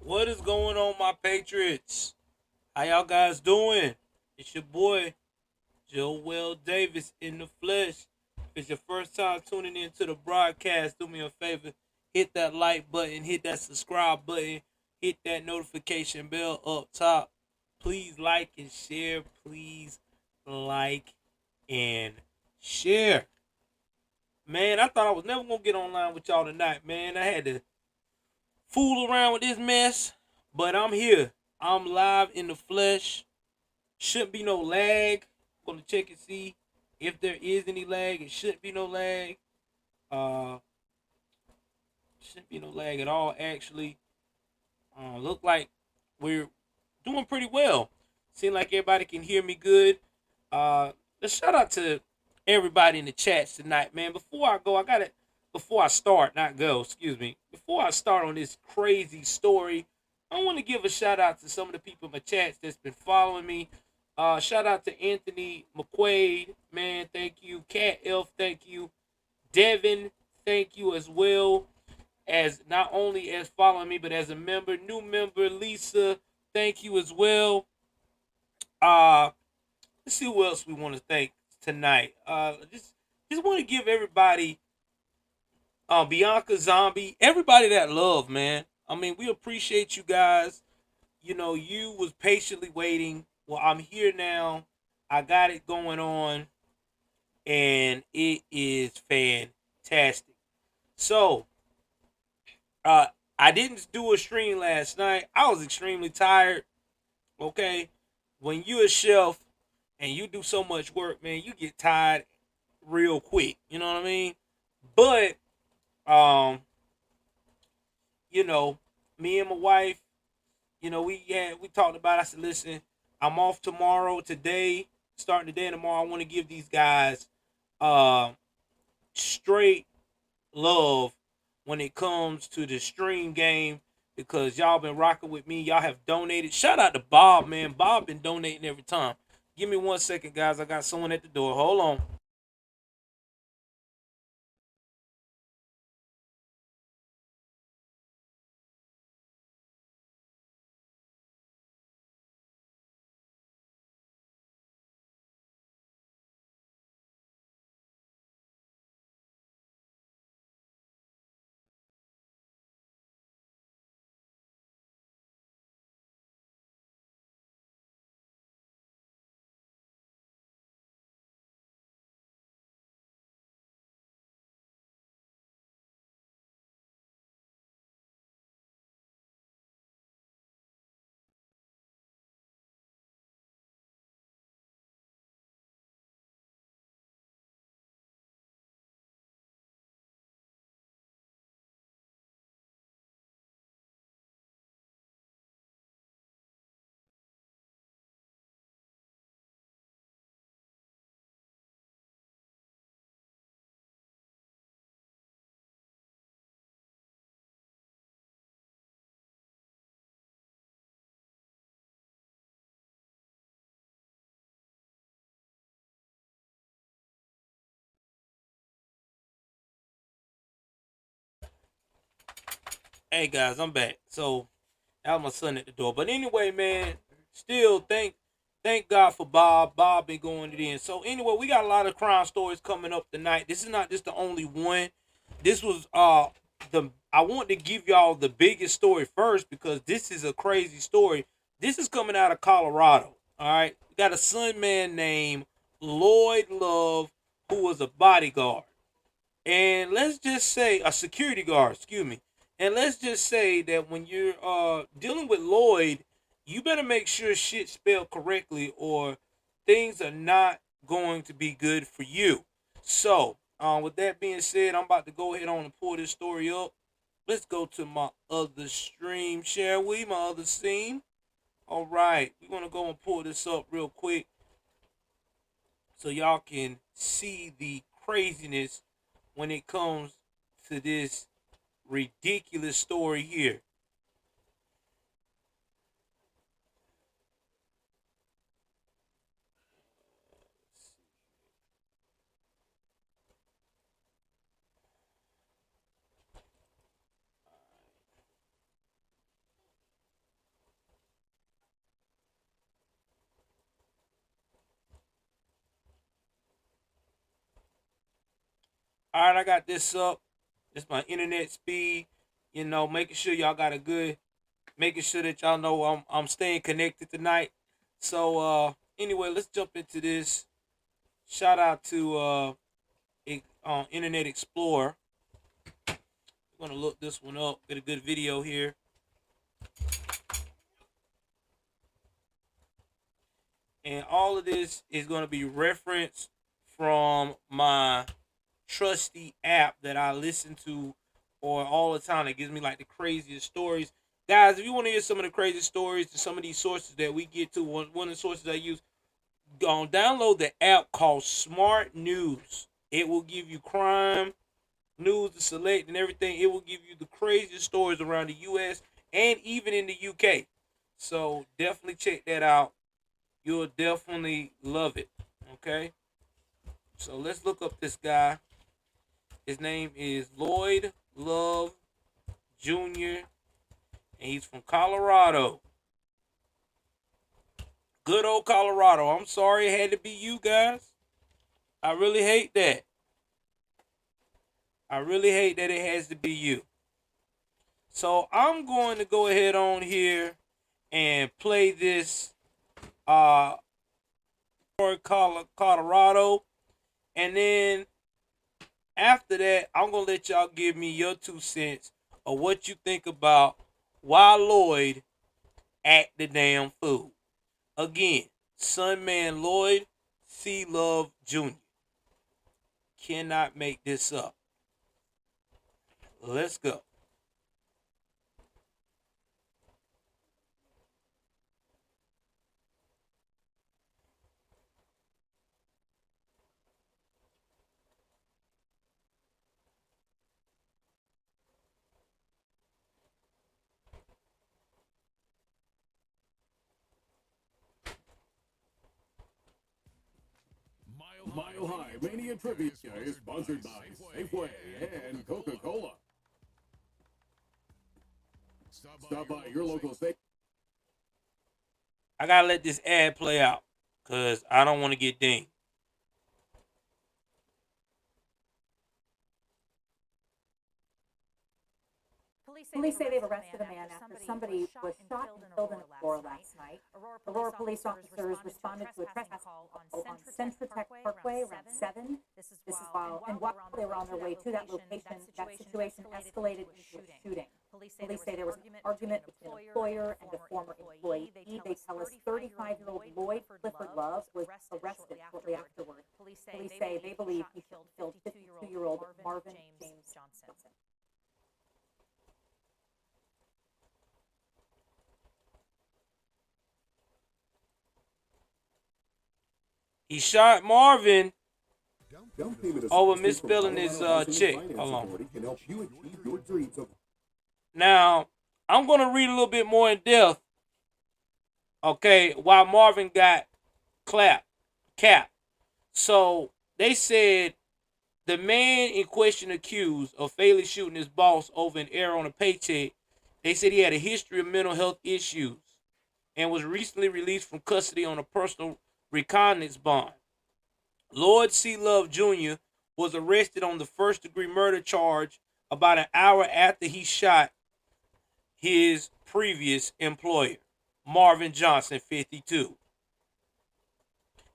What is going on, my Patriots? How y'all guys doing? It's your boy, Joel Davis in the flesh. If it's your first time tuning into the broadcast, do me a favor. Hit that like button, hit that subscribe button, hit that notification bell up top. Please like and share. Please like and share. Man, I thought I was never going to get online with y'all tonight, man. I had to fool around with this mess, but I'm here. I'm live in the flesh. Shouldn't be no lag. Gonna check and see if there is any lag. It shouldn't be no lag. Uh, shouldn't be no lag at all. Actually, look like we're doing pretty well. Seem like everybody can hear me good. Let's shout out to everybody in the chats tonight, man. Before I go, I got it. Before I start, not go. Excuse me. Before I start on this crazy story, I want to give a shout out to some of the people in my chats that's been following me. Shout out to Anthony McQuaid, man. Thank you. Cat Elf, thank you. Devin, thank you as well as not only as following me, but as a member. New member Lisa, thank you as well. Uh, let's see who else we want to thank tonight. Just want to give everybody, Bianca Zombie, everybody that love, man. I mean, we appreciate you guys. You know, you was patiently waiting. Well, I'm here now. I got it going on, and it is fantastic. So, uh, I didn't do a stream last night. I was extremely tired. Okay, when you a chef and you do so much work, man, you get tired real quick. You know what I mean? But um, you know, me and my wife, we talked about it. I said, listen, I'm off tomorrow, today, starting today and tomorrow. I want to give these guys uh straight love when it comes to the stream game because y'all been rocking with me. Y'all have donated. Shout out to Bob, man. Bob been donating every time. Give me 1 second, guys. I got someone at the door. Hold on. Hey guys, I'm back. So that was my son at the door. But anyway, man, still thank God for Bob. Bob been going it in. So anyway, we got a lot of crime stories coming up tonight. This is not just the only one. This was the I want to give y'all the biggest story first because this is a crazy story. This is coming out of Colorado. All right. We got a son man named Lloyd Love who was a bodyguard. And let's just say a security guard, excuse me. And let's just say that when you're dealing with Lloyd, you better make sure shit's spelled correctly or things are not going to be good for you. So, with that being said, I'm about to go ahead on and pull this story up. Let's go to my other stream, shall we? My other scene. All right, we're gonna go and pull this up real quick so y'all can see the craziness when it comes to this ridiculous story here. All right, I got this up. This my internet speed. You know, making sure y'all got a good, making sure that y'all know I'm staying connected tonight. So anyway, let's jump into this. Shout out to Internet Explorer. I'm gonna look this one up. Get a good video here. And all of this is going to be referenced from my trusty app that I listen to or all the time. It gives me like the craziest stories. Guys, if you want to hear some of the craziest stories and some of these sources that we get to, one of the sources I use, go download the app called Smart News. It will give you crime, news to select and everything. It will give you the craziest stories around the US and even in the UK. So definitely check that out. You'll definitely love it. Okay? So let's look up this guy. His name is Lloyd Love Jr. and he's from Colorado. Good old Colorado. I'm sorry it had to be you guys. I really hate that. I really hate that it has to be you. So I'm going to go ahead on here and play this Colorado, and then after that I'm gonna let y'all give me your 2 cents of what you think about why Lloyd act the damn fool. Again, Sunman Lloyd C. Love Jr. Cannot make this up. Let's go. Mile High Mania Trivia is sponsored by Safeway and Coca-Cola. Stop by your local Safeway. I gotta let this ad play out because I don't want to get dinged. Police say they've arrested a man after somebody was shot and killed in Aurora last night. Aurora police officers responded to a trespass call on Centratech Parkway around 7. This is while they were on their way to that location, that situation escalated into a shooting. Police say there was an argument between an employer and a former employee. They tell us 35-year-old Lloyd Clifford Love was arrested shortly afterward. Police say they believe he killed 52-year-old Marvin James Johnson. He shot Marvin over misspelling his check. Hold on. Now, I'm going to read a little bit more in depth, okay, while Marvin got capped. So, they said the man in question accused of fatally shooting his boss over an error on a paycheck. They said he had a history of mental health issues and was recently released from custody on a personal recognizance bond. Lloyd C. Love Jr. was arrested on the first-degree murder charge about an hour after he shot his previous employer, Marvin Johnson, 52.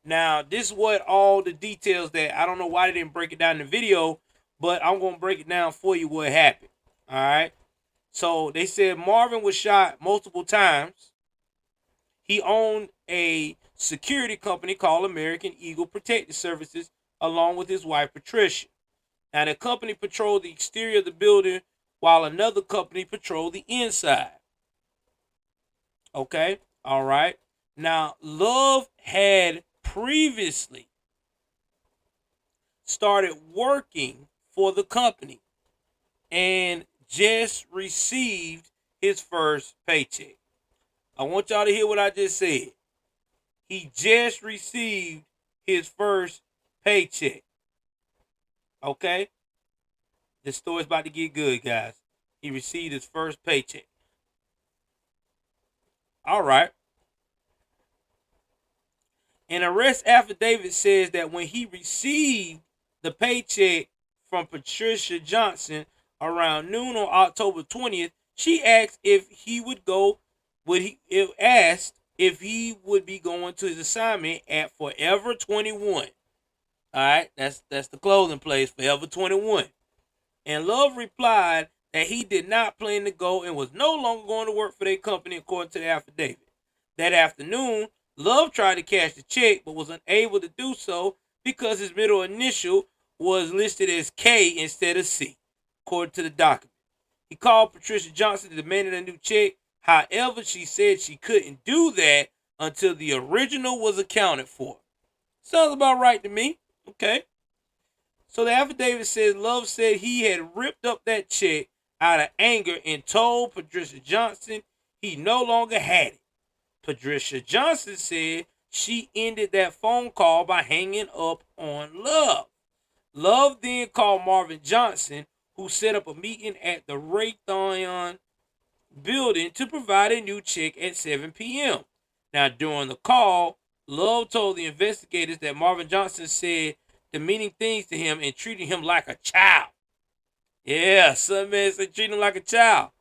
Now, this is what all the details that I don't know why they didn't break it down in the video, but I'm going to break it down for you what happened. All right. So they said Marvin was shot multiple times. He owned a security company called American Eagle Protective Services along with his wife, Patricia. Now, the company patrolled the exterior of the building while another company patrolled the inside. Okay, all right. Now, Love had previously started working for the company and just received his first paycheck. I want y'all to hear what I just said. He just received his first paycheck. Okay? This story's about to get good, guys. He received his first paycheck. All right. An arrest affidavit says that when he received the paycheck from Patricia Johnson around noon on October 20th. She asked if he would go, asked if he would be going to his assignment at Forever 21. All right, that's the clothing place, Forever 21. And Love replied that he did not plan to go and was no longer going to work for their company, according to the affidavit. That afternoon, Love tried to cash the check but was unable to do so because his middle initial was listed as K instead of C, according to the document. He called Patricia Johnson and demanded a new check. However, she said she couldn't do that until the original was accounted for. Sounds about right to me. Okay. So the affidavit says Love said he had ripped up that check out of anger and told Patricia Johnson he no longer had it. Patricia Johnson said she ended that phone call by hanging up on Love. Love then called Marvin Johnson, who set up a meeting at the Raytheon building to provide a new check at 7 p.m. Now, during the call, Love told the investigators that Marvin Johnson said demeaning things to him and treating him like a child. Yeah, some men say treat him like a child.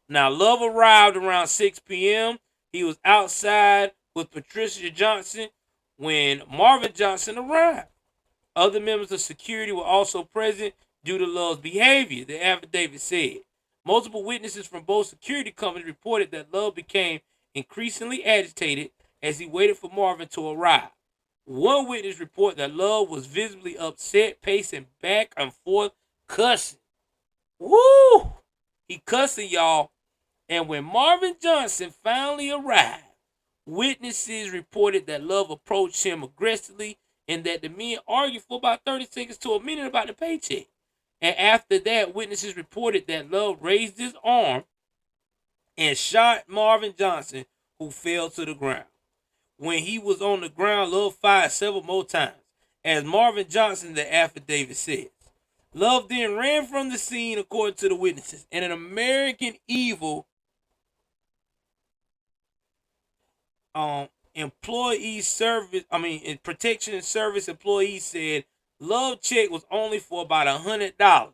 Now, Love arrived around 6 p.m. He was outside with Patricia Johnson when Marvin Johnson arrived. Other members of security were also present due to Love's behavior, the affidavit said. Multiple witnesses from both security companies reported that Love became increasingly agitated as he waited for Marvin to arrive. One witness reported that Love was visibly upset, pacing back and forth, cussing. Woo! He cussing, y'all. And when Marvin Johnson finally arrived, witnesses reported that Love approached him aggressively and that the men argued for about 30 seconds to a minute about the paycheck. And after that, witnesses reported that Love raised his arm and shot Marvin Johnson, who fell to the ground. When he was on the ground, Love fired several more times, as Marvin Johnson, the affidavit says. Love then ran from the scene, according to the witnesses, and an American Eagle protection and service employee said Love check was only for about $100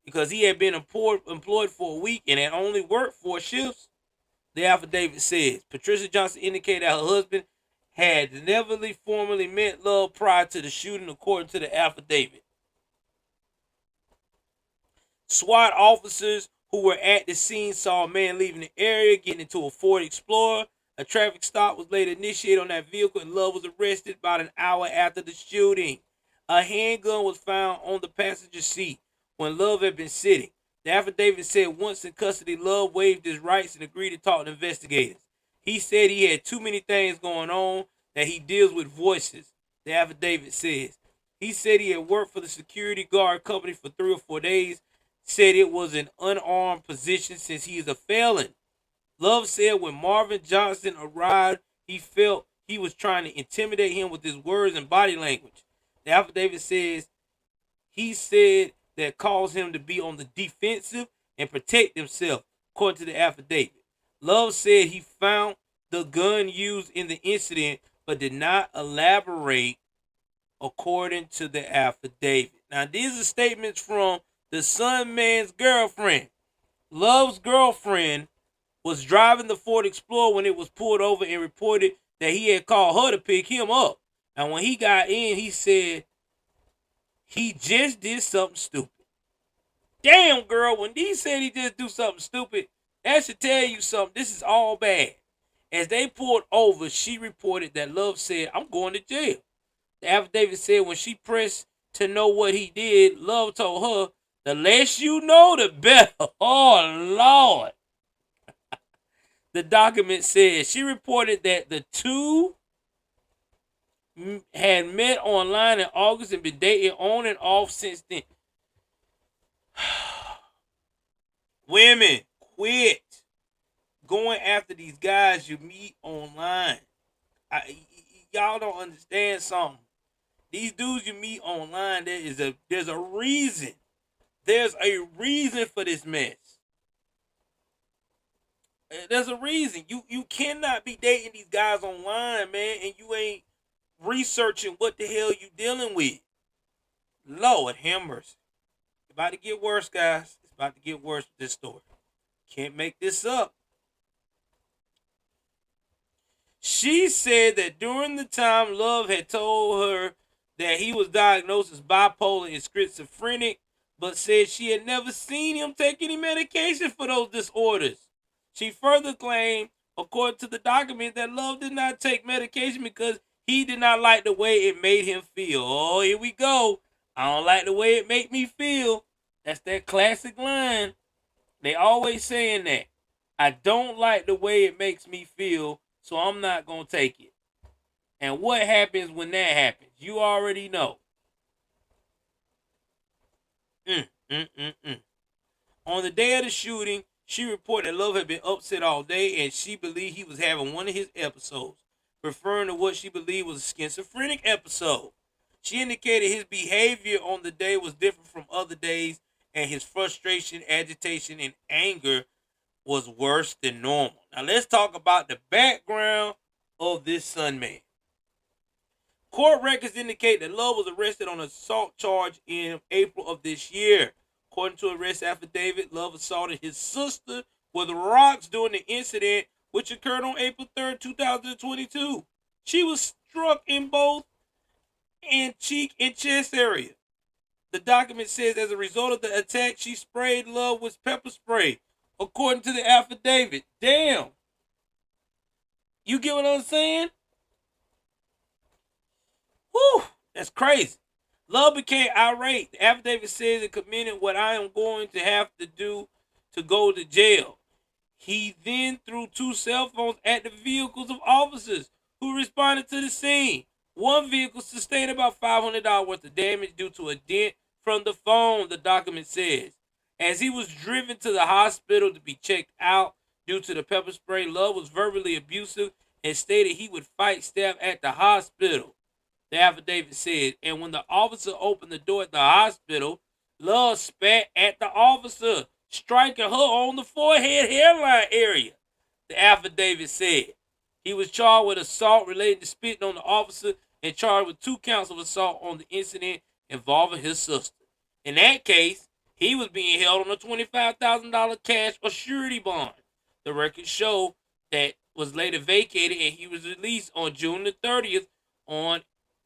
because he had been employed for a week and had only worked 4 shifts. The affidavit says Patricia Johnson indicated that her husband had never formally met Love prior to the shooting, according to the affidavit. SWAT officers who were at the scene saw a man leaving the area, getting into a Ford Explorer. A traffic stop was later initiated on that vehicle, and Love was arrested about an hour after the shooting. A handgun was found on the passenger seat when Love had been sitting. The affidavit said once in custody, Love waived his rights and agreed to talk to investigators. He said he had too many things going on, that he deals with voices, the affidavit says. He said he had worked for the security guard company for 3 or 4 days, said it was an unarmed position since he is a felon. Love said when Marvin Johnson arrived, he felt he was trying to intimidate him with his words and body language. The affidavit says he said that caused him to be on the defensive and protect himself, according to the affidavit. Love said he found the gun used in the incident but did not elaborate, according to the affidavit. Now, these are statements from the Sun Man's girlfriend. Love's girlfriend was driving the Ford Explorer when it was pulled over and reported that he had called her to pick him up. And when he got in, he said he just did something stupid. Damn, girl, when he said he just do something stupid, that should tell you something. This is all bad. As they pulled over, she reported that Love said, "I'm going to jail." The affidavit said when she pressed to know what he did, Love told her, "The less you know, the better." Oh, Lord. The document says she reported that the two had met online in August and been dating on and off since then. Women, quit going after these guys you meet online. Y'all don't understand something. These dudes you meet online, there's a reason. There's a reason for this mess. There's a reason. You cannot be dating these guys online, man, and you ain't researching what the hell you dealing with. Lord have mercy. It's about to get worse, guys. It's about to get worse with this story. Can't make this up. She said that during the time Love had told her that he was diagnosed as bipolar and schizophrenic, but said she had never seen him take any medication for those disorders. She further claimed, according to the document, that Love did not take medication because he did not like the way it made him feel. Oh, here we go. I don't like the way it made me feel. That's that classic line. They always saying that. I don't like the way it makes me feel, so I'm not going to take it. And what happens when that happens? You already know. On the day of the shooting, she reported that Love had been upset all day and she believed he was having one of his episodes, referring to what she believed was a schizophrenic episode. She indicated his behavior on the day was different from other days and his frustration, agitation, and anger was worse than normal. Now let's talk about the background of this son man. Court records indicate that Love was arrested on an assault charge in April of this year. According to arrest affidavit, Love assaulted his sister with rocks during the incident, which occurred on April 3rd, 2022. She was struck in both in cheek and chest area. The document says as a result of the attack, she sprayed Love with pepper spray. According to the affidavit. Damn. You get what I'm saying? Whew, that's crazy. Love became irate. The affidavit says it committed what I am going to have to do to go to jail. He then threw 2 cell phones at the vehicles of officers who responded to the scene. One vehicle sustained about $500 worth of damage due to a dent from the phone, the document says. As he was driven to the hospital to be checked out due to the pepper spray, Love was verbally abusive and stated he would fight staff at the hospital. The affidavit said, and when the officer opened the door at the hospital, Love spat at the officer, striking her on the forehead hairline area. The affidavit said he was charged with assault related to spitting on the officer and charged with 2 counts of assault on the incident involving his sister. In that case, he was being held on a $25,000 cash or surety bond. The records show that was later vacated and he was released on June the 30th on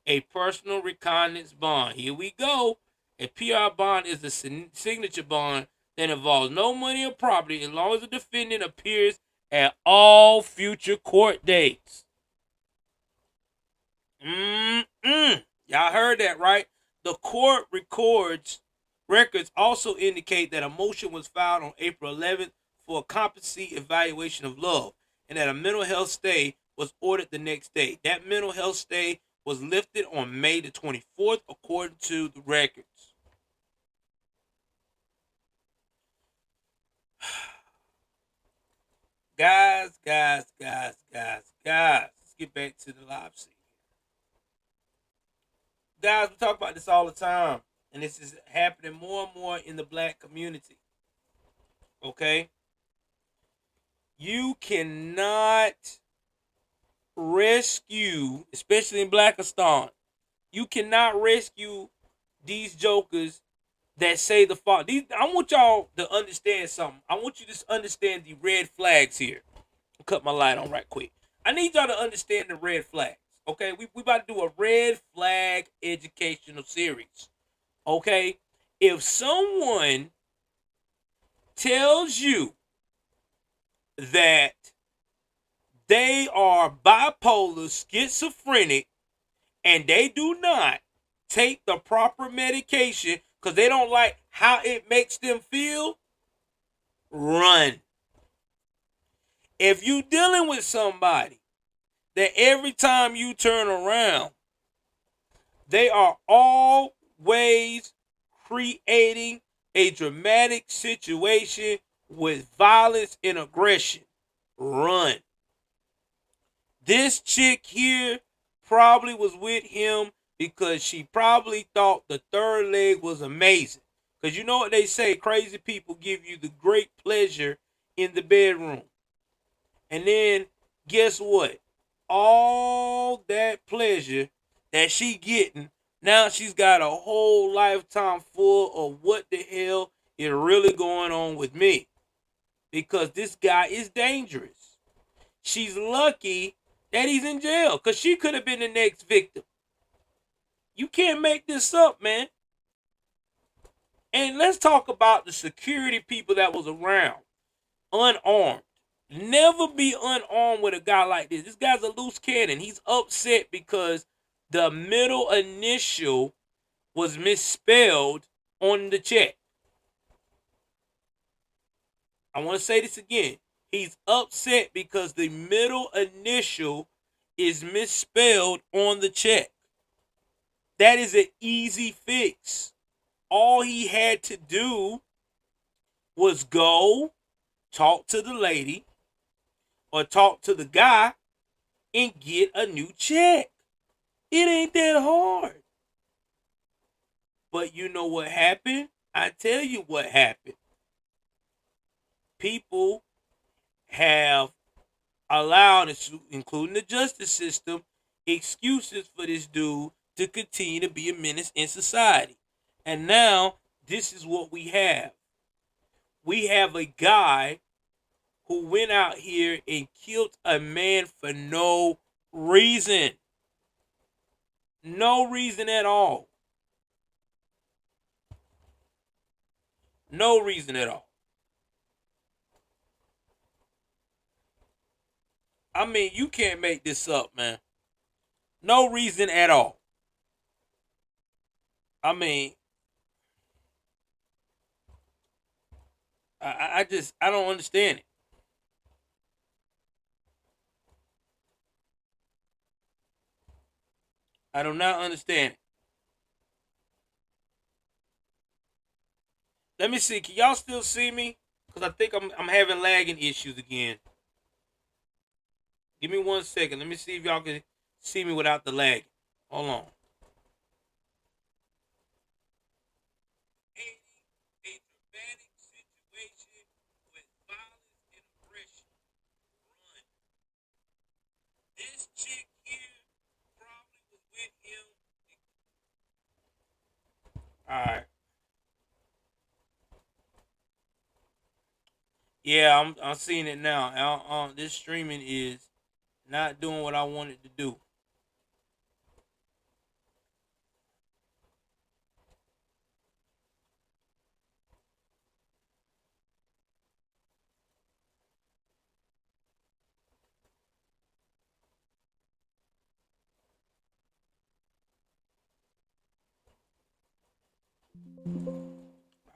a personal reconnaissance bond. Here we go. A PR bond is a signature bond that involves no money or property as long as the defendant appears at all future court dates. Y'all heard that, right? The court records also indicate that a motion was filed on April 11th for a competency evaluation of Love and that a mental health stay was ordered the next day. That mental health stay was lifted on May the 24th, according to the records. Guys. Let's get back to the live scene. Guys, we talk about this all the time, and this is happening more and more in the black community. Okay? You cannot rescue, especially in Blackistan, you cannot rescue these jokers that say the fault. I want y'all to understand something. I want you to understand the red flags here. I'll cut my light on right quick. I need y'all to understand the red flags. Okay, we about to do a red flag educational series. Okay, if someone tells you that they are bipolar, schizophrenic, and they do not take the proper medication because they don't like how it makes them feel, run. If you dealing with somebody that every time you turn around, they are always creating a dramatic situation with violence and aggression, run. This chick here probably was with him because she probably thought the third leg was amazing. Because you know what they say, crazy people give you the great pleasure in the bedroom. And then guess what? All that pleasure that she getting Now she's got a whole lifetime full of what the hell is really going on with me. Because this guy is dangerous. She's lucky that he's in jail because she could have been the next victim. You can't make this up, man. And let's talk about the security people that was around, unarmed. Never be unarmed with a guy like this. This guy's a loose cannon. He's upset because the middle initial was misspelled on the check. I want to say this again. He's upset because the middle initial is misspelled on the check. That is an easy fix. All he had to do was go talk to the lady or talk to the guy and get a new check. It ain't that hard. But you know what happened? I tell you what happened. People have allowed, including the justice system, excuses for this dude to continue to be a menace in society. And now, this is what we have. We have a guy who went out here and killed a man for no reason. No reason at all. No reason at all. I mean, you can't make this up, man. No reason at all. I mean, I don't understand it. I do not understand it. Let me see. Can y'all still see me? Because I think I'm having lagging issues again. Give me 1 second. Let me see if y'all can see me without the lag. Hold on. A dramatic situation with violence and aggression. Run. This chick here probably was with him. Alright. Yeah, I'm seeing it now. This streaming is not doing what I wanted to do.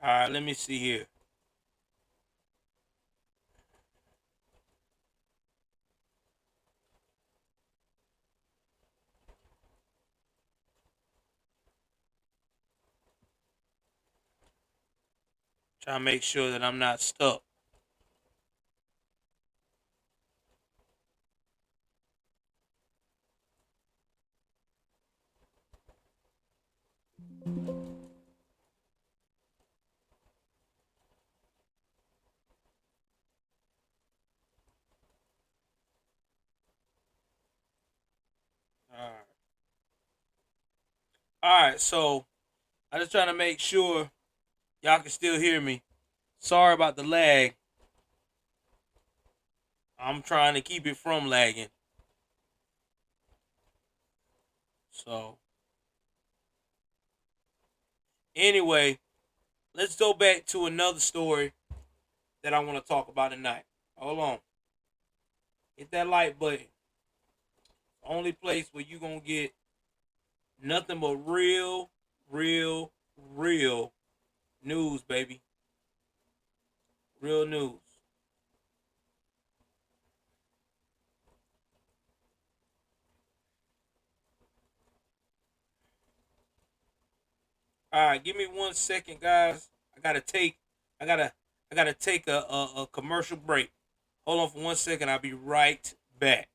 Alright, let me see here. Try to make sure that I'm not stuck. Alright. Alright, so I just trying to make sure y'all can still hear me. Sorry about the lag. I'm trying to keep it from lagging. So, anyway, let's go back to another story that I want to talk about tonight. Hold on. Hit that like button. Only place where you going to get nothing but real, real, real news, baby. Real news. All right, give me 1 second, guys. I gotta, I gotta take a commercial break. Hold on for 1 second. I'll be right back.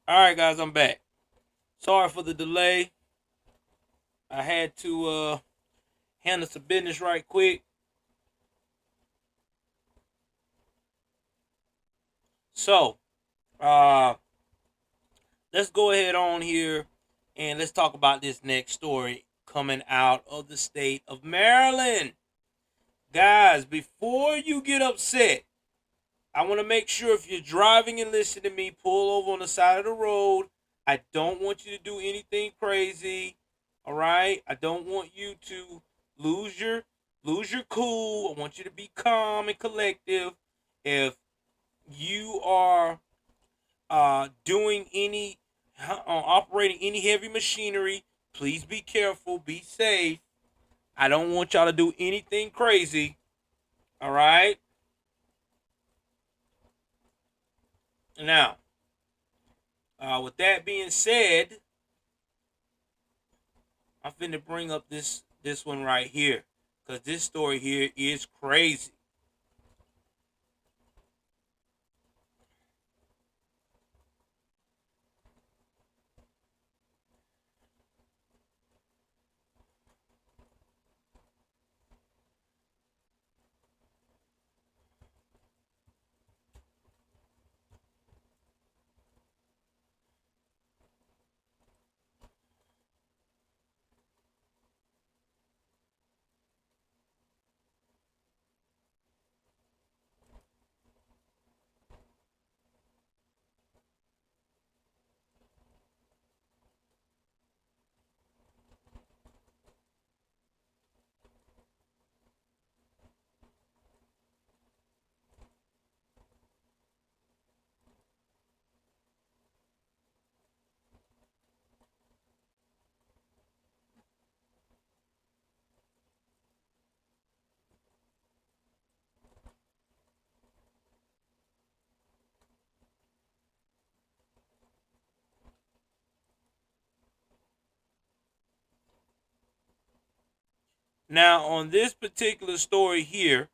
All right, guys, I'm back. Sorry for the delay. I had to handle some business right quick. So, uh, let's go ahead on here and let's talk about this next story coming out of the state of Maryland. Guys, before you get upset, I want to make sure if you're driving and listening to me, pull over on the side of the road. I don't want you to do anything crazy. All right? I don't want you to lose your cool. I want you to be calm and collective. If you are doing any operating any heavy machinery, please be careful, be safe. I don't want y'all to do anything crazy. All right? Now, with that being said, I'm finna bring up this one right here, because this story here is crazy. Now, on this particular story here,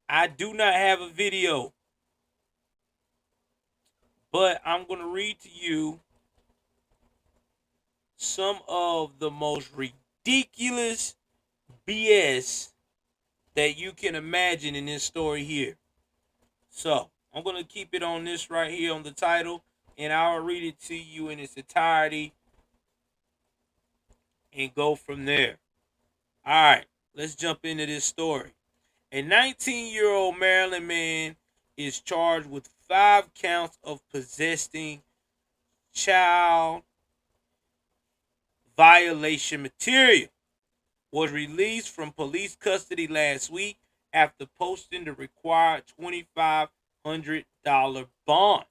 I do not have a video, but I'm going to read to you some of the most ridiculous BS that you can imagine in this story here. So, I'm going to keep it on this right here on the title, and I'll read it to you in its entirety and go from there. All right, let's jump into this story. A 19-year-old Maryland man is charged with 5 counts of possessing child violation material. Was released from police custody last week after posting the required $2,500 bond.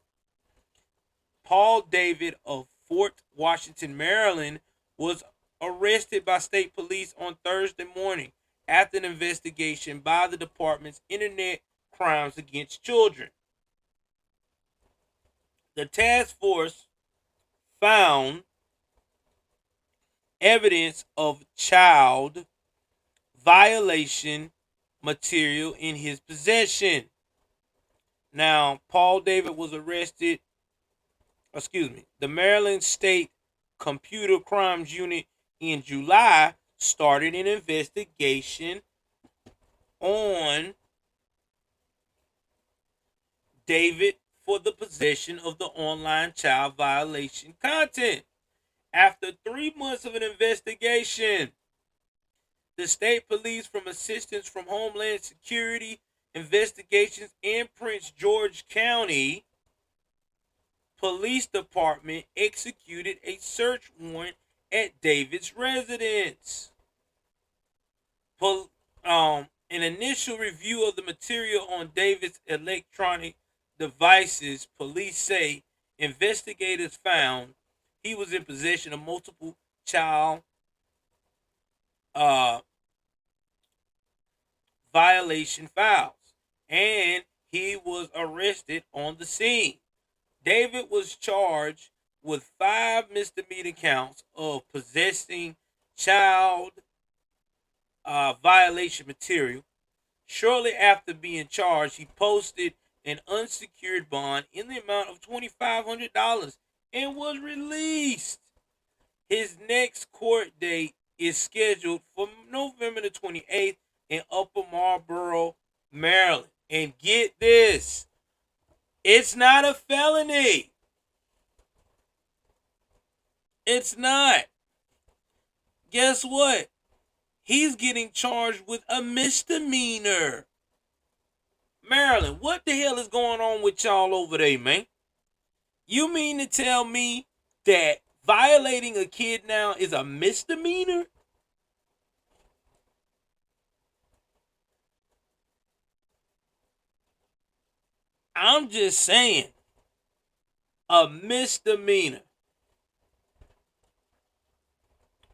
Paul David of Fort Washington, Maryland, was arrested by state police on Thursday morning after an investigation by the department's Internet Crimes Against Children. The task force found evidence of child violation material in his possession. Now, Paul David was arrested. The Maryland State Computer Crimes Unit in July started an investigation on David for the possession of the online child violation content. After 3 months of an investigation, the state police, from assistance from Homeland Security Investigations and Prince George County Police Department, executed a search warrant at David's residence. An initial review of the material on David's electronic devices, police say investigators found he was in possession of multiple child violation files, and he was arrested on the scene. David was charged with 5 misdemeanor counts of possessing child violation material. Shortly after being charged, he posted an unsecured bond in the amount of $2,500 and was released. His next court date is scheduled for November the 28th in Upper Marlboro, Maryland. And get this, it's not a felony. It's not. Guess what? He's getting charged with a misdemeanor. Maryland, what the hell is going on with y'all over there, man? You mean to tell me that violating a kid now is a misdemeanor? I'm just saying, a misdemeanor.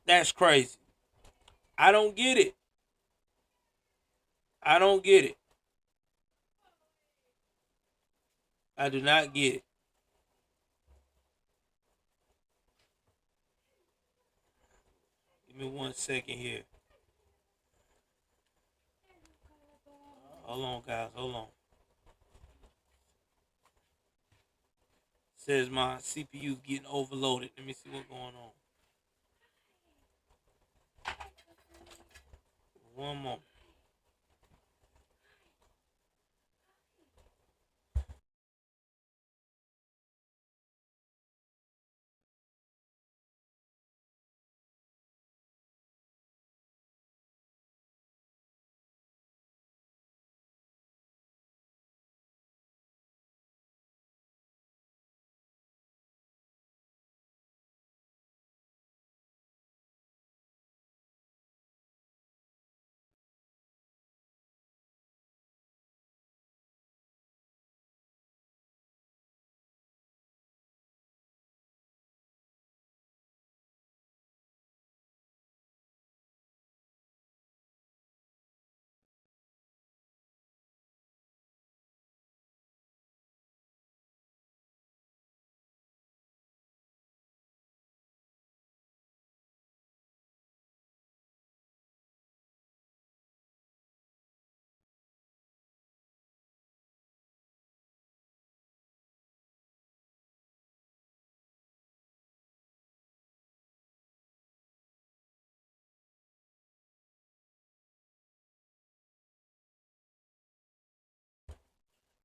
That's crazy. I don't get it. I don't get it. I do not get it. Give me 1 second here. Hold on, guys. Hold on. Says my CPU's getting overloaded. Let me see what's going on. One moment.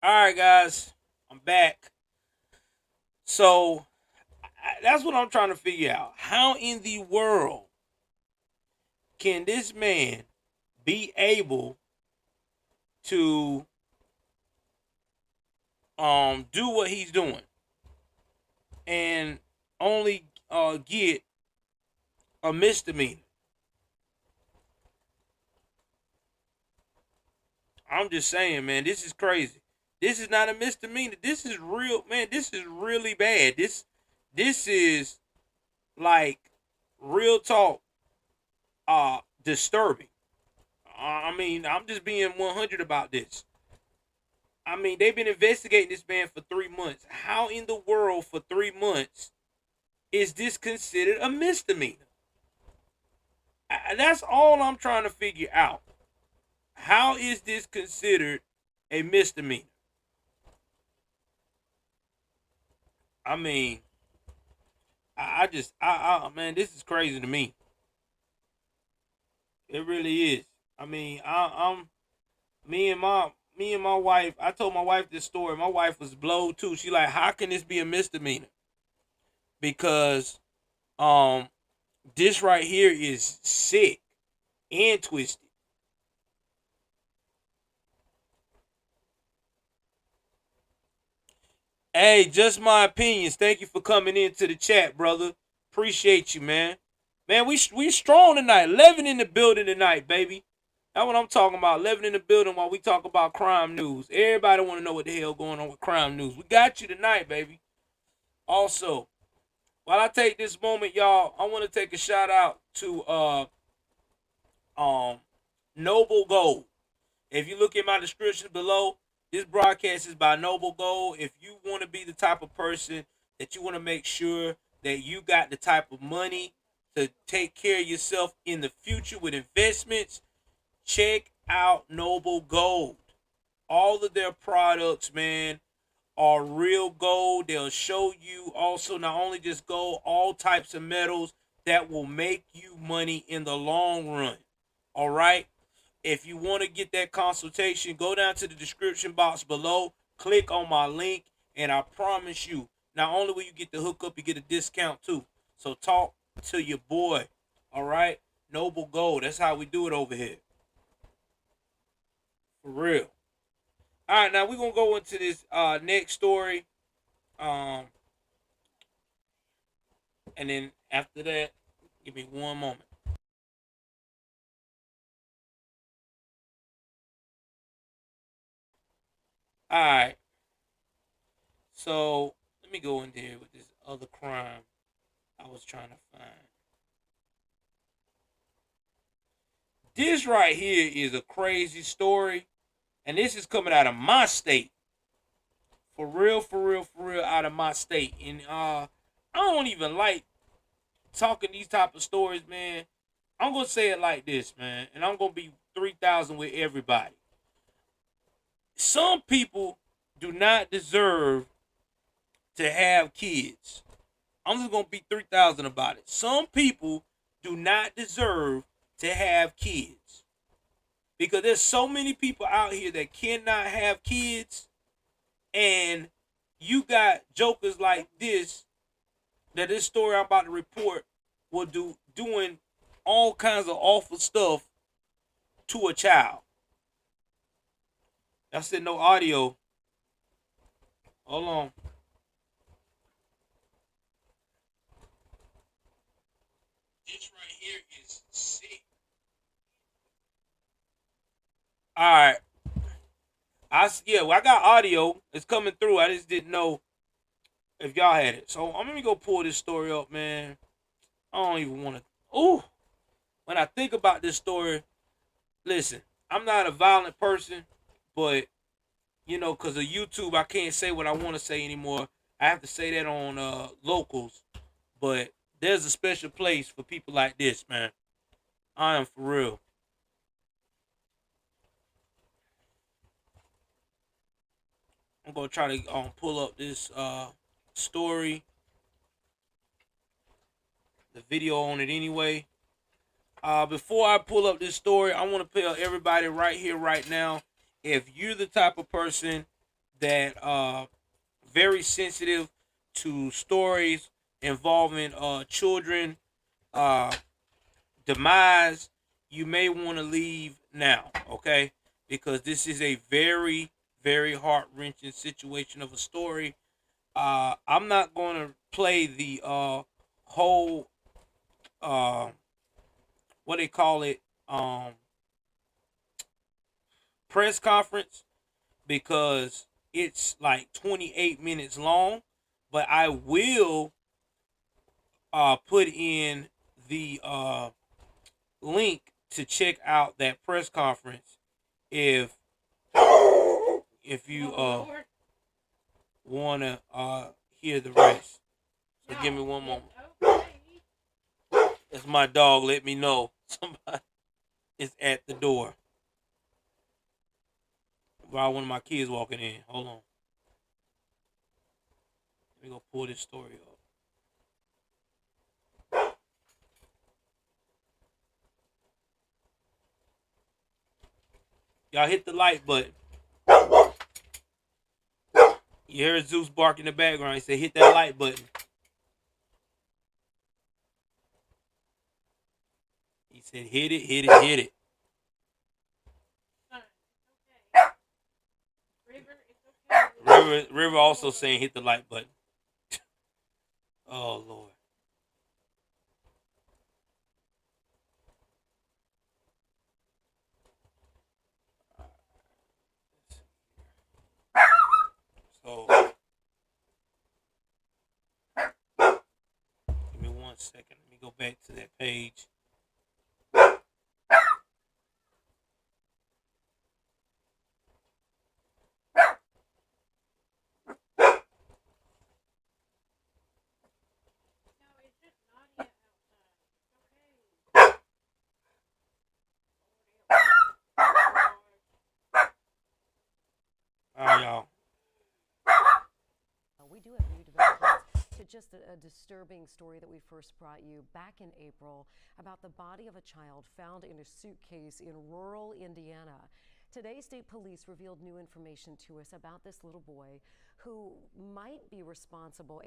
All right, guys. I'm back. So that's what I'm trying to figure out. How in the world can this man be able to do what he's doing and only get a misdemeanor? I'm just saying, man, this is crazy. This is not a misdemeanor. This is real, man. This is really bad. This is like real talk disturbing. I mean, I'm just being 100 about this. I mean, they've been investigating this man for 3 months. How in the world for 3 months is this considered a misdemeanor? That's all I'm trying to figure out. How is this considered a misdemeanor? I mean, man, this is crazy to me. It really is. I mean, I'm me and my wife. I told my wife this story. My wife was blowed too. She like, how can this be a misdemeanor? Because this right here is sick and twisted. Hey, just my opinions. Thank you for coming into the chat, brother. Appreciate you, man. Man, we strong tonight. 11 in the building tonight, baby. That's what I'm talking about. 11 in the building while we talk about crime news. Everybody want to know what the hell going on with crime news. We got you tonight, baby. Also, while I take this moment, y'all, I want to take a shout out to Noble Gold. If you look in my description below, this broadcast is by Noble Gold. If you want to be the type of person that you want to make sure that you got the type of money to take care of yourself in the future with investments, check out Noble Gold. all of their products, man, are real gold. They'll show you also not only just gold, all types of metals that will make you money in the long run. All right. If you want to get that consultation, go down to the description box below, click on my link, and I promise you, not only will you get the hookup, you get a discount too. So talk to your boy. All right. Noble Gold. That's how we do it over here. For real. All right, now we're gonna go into this next story. Um, and then after that, give me one moment. All right. So let me go in there with this other crime I was trying to find. This right here is a crazy story, and this is coming out of my state. For real, for real, for real, out of my state. And I don't even like talking these type of stories, man. I'm gonna say it like this, man, and I'm gonna be 3,000 with everybody. Some people do not deserve to have kids. I'm just gonna be 3,000 about it. Some people do not deserve to have kids because there's so many people out here that cannot have kids, and you got jokers like this that this story I'm about to report will doing all kinds of awful stuff to a child. I said no audio. Hold on. This right here is sick. All right. I got audio. It's coming through. I just didn't know if y'all had it. So I'm gonna go pull this story up, man. I don't even want to. Ooh, when I think about this story, listen, I'm not a violent person, but because of YouTube, I can't say what I want to say anymore. I have to say that on locals, but there's a special place for people like this, man. I am for real. I'm gonna try to pull up this story, the video on it anyway. Before I pull up this story, I want to tell everybody right here, right now, if you're the type of person that very sensitive to stories involving children demise, you may want to leave now, okay? Because this is a very, very heart wrenching situation of a story. I'm not going to play the whole what they call it press conference because it's like 28 minutes long, but I will put in the link to check out that press conference if you want to hear the rest. So give me one moment. That's my dog. Let me know somebody is at the door while one of my kids walking in. Hold on. Let me go pull this story up. Y'all hit the like button. You heard Zeus bark in the background. He said, hit that like button. He said, hit it, hit it, hit it. River also saying, hit the like button. Oh, Lord. So, give me 1 second. Let me go back to that page. just a disturbing story that we first brought you back in April about the body of a child found in a suitcase in rural Indiana. Today, state police revealed new information to us about this little boy who might be responsible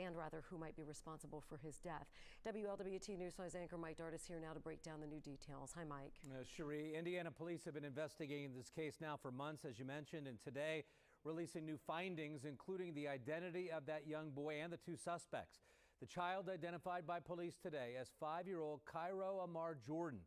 for his death. WLWT Newswise anchor Mike Dart is here now to break down the new details. Hi, Mike. Cherie, Indiana police have been investigating this case now for months, as you mentioned, and today releasing new findings, including the identity of that young boy and the two suspects. The child identified by police today as 5-year-old Cairo Amar Jordan.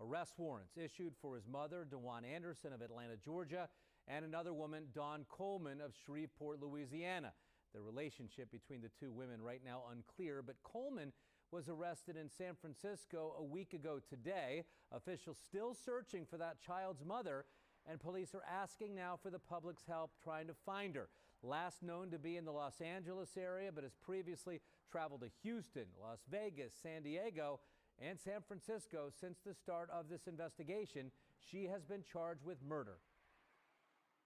Arrest warrants issued for his mother, Dewan Anderson of Atlanta, Georgia, and another woman, Dawn Coleman of Shreveport, Louisiana. The relationship between the two women right now unclear, but Coleman was arrested in San Francisco a week ago today. Officials still searching for that child's mother, and police are asking now for the public's help trying to find her. Last known to be in the Los Angeles area, but has previously traveled to Houston, Las Vegas, San Diego, and San Francisco since the start of this investigation. She has been charged with murder.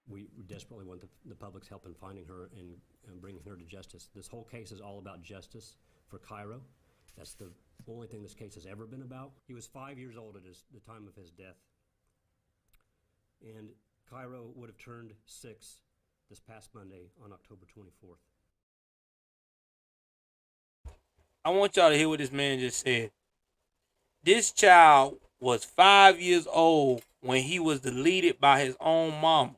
We desperately want the public's help in finding her and bringing her to justice. This whole case is all about justice for Cairo. That's the only thing this case has ever been about. He was 5 years old at the time of his death, and Cairo would have turned 6 this past Monday on October 24th. I want y'all to hear what this man just said. This child was 5 years old when he was deleted by his own mama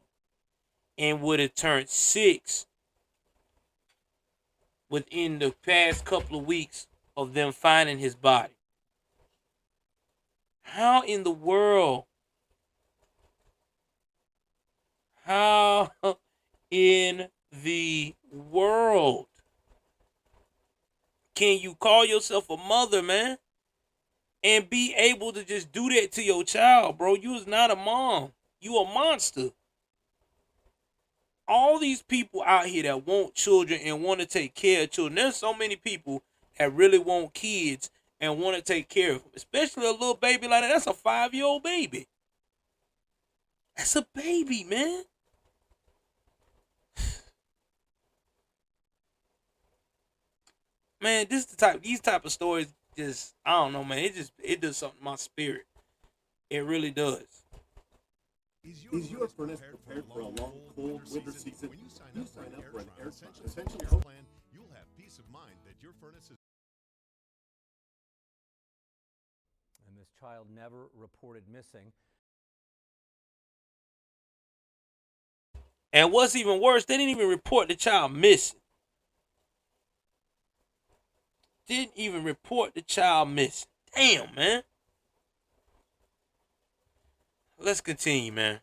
and would have turned 6 within the past couple of weeks of them finding his body. How in the world? How in the world can you call yourself a mother, man, and be able to just do that to your child, bro? You is not a mom. You a monster. All these people out here that want children and want to take care of children. There's so many people that really want kids and want to take care of them, especially a little baby like that. That's a 5-year-old baby. That's a baby, man. Man, these type of stories just, I don't know, man. It does something to my spirit. It really does. Is your furnace prepared for a long, cold winter season? When you sign up for an air essential plan, you'll have peace of mind that your furnace is. And this child never reported missing. And what's even worse, they didn't even report the child missing. Didn't even report the child missing. Damn, man. Let's continue, man.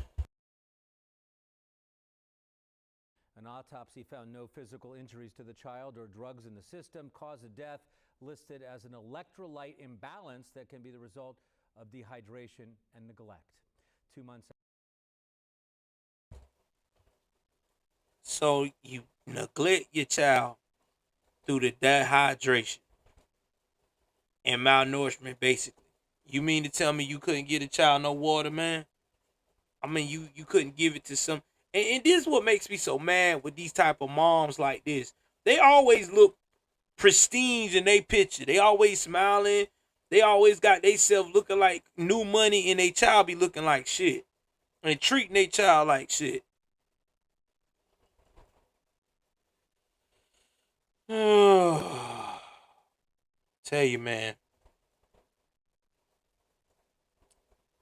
An autopsy found no physical injuries to the child or drugs in the system. Cause of death listed as an electrolyte imbalance that can be the result of dehydration and neglect. 2 months. So you neglect your child through the dehydration and malnourishment, basically. You mean to tell me you couldn't give a child no water, man? I mean, you couldn't give it to some. And this is what makes me so mad with these type of moms like this. They always look pristine in their picture. They always smiling. They always got themselves looking like new money, and their child be looking like shit. And treating their child like shit. Tell you, man.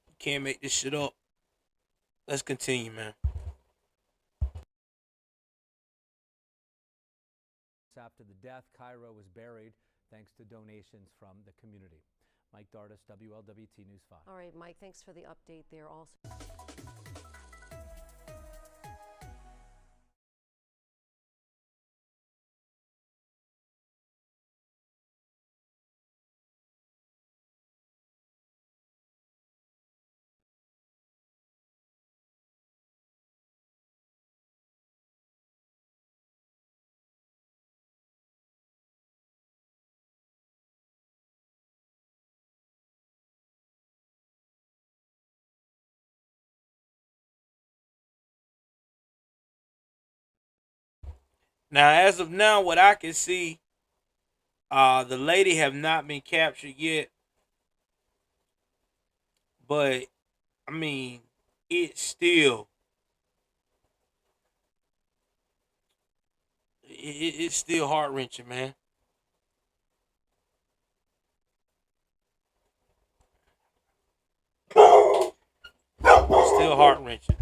You can't make this shit up. Let's continue, man. After the death, Cairo was buried thanks to donations from the community. Mike Dardis, WLWT News 5. All right, Mike, thanks for the update there also. Now, as of now, what I can see, The lady have not been captured yet, but I mean, it's still it's still heart wrenching, man. Still heart wrenching.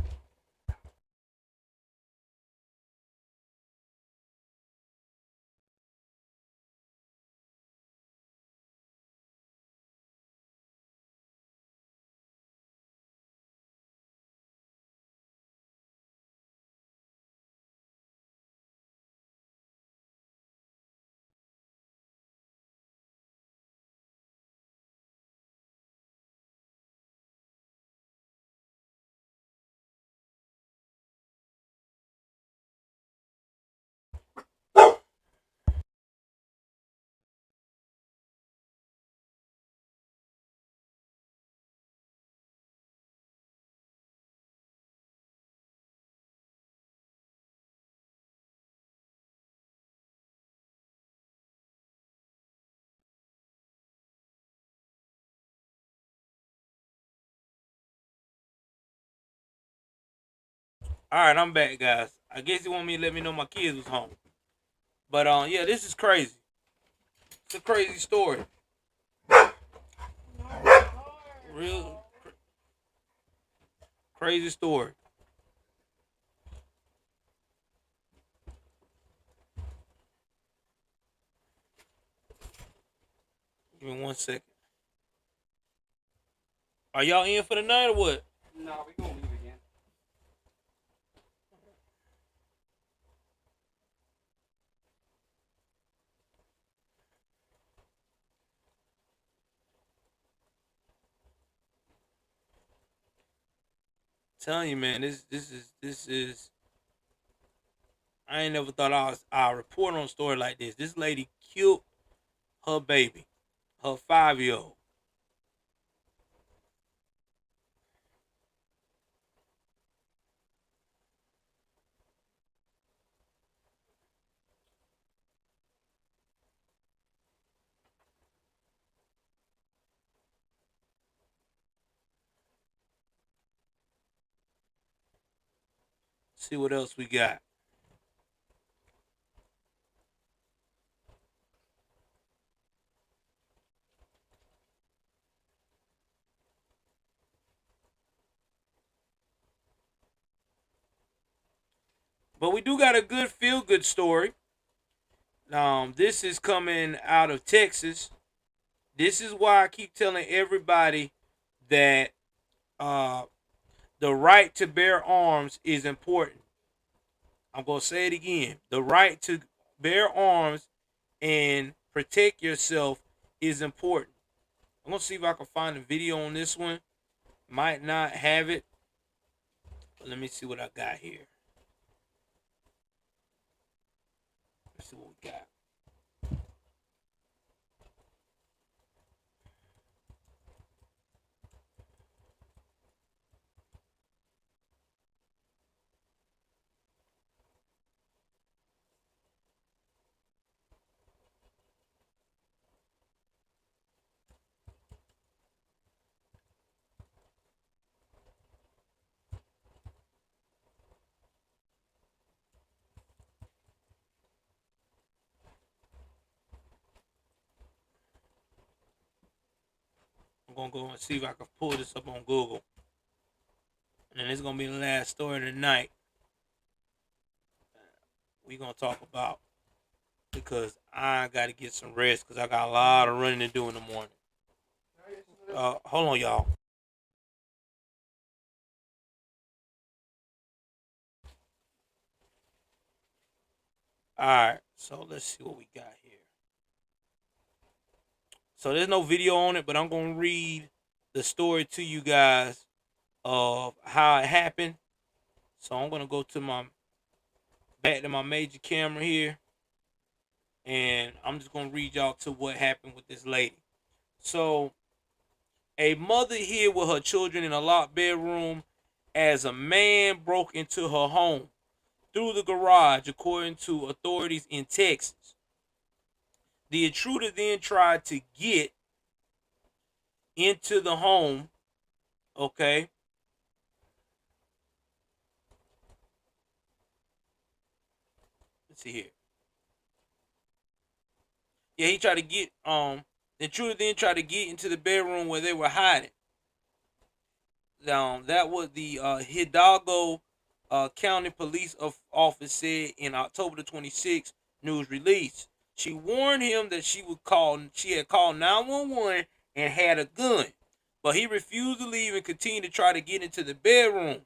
All right, I'm back, guys. I guess you want me to let me know my kids was home, but yeah, this is crazy. It's a crazy story. Real crazy story. Give me 1 second. Are y'all in for the night or what? No, we gonna leave again. Telling you, man, this is. I ain't never thought I'll report on a story like this. This lady killed her baby, her 5-year-old. See what else we got. But we do got a good feel good story. This is coming out of Texas. This is why I keep telling everybody that uh, the right to bear arms is important. I'm gonna say it again. The right to bear arms and protect yourself is important. I'm gonna see if I can find a video on this one. Might not have it. But let me see what I got here. Let's see what we got. I'm gonna go and see if I can pull this up on Google. And then it's gonna be the last story of the night. We gonna talk about because I gotta get some rest because I got a lot of running to do in the morning. Hold on, y'all. All right, so let's see what we got here. So there's no video on it, but I'm gonna read the story to you guys of how it happened. So I'm gonna go to my back to my major camera here, and I'm just gonna read y'all to what happened with this lady. So a mother hid with her children in a locked bedroom as a man broke into her home through the garage, according to authorities in Texas. The intruder then tried to get into the home, okay? Let's see here. Yeah, he tried to get the intruder then tried to get into the bedroom where they were hiding. That was the Hidalgo County Police Office said in October the 26th news release. She warned him that she had called 911 and had a gun, but he refused to leave and continued to try to get into the bedroom.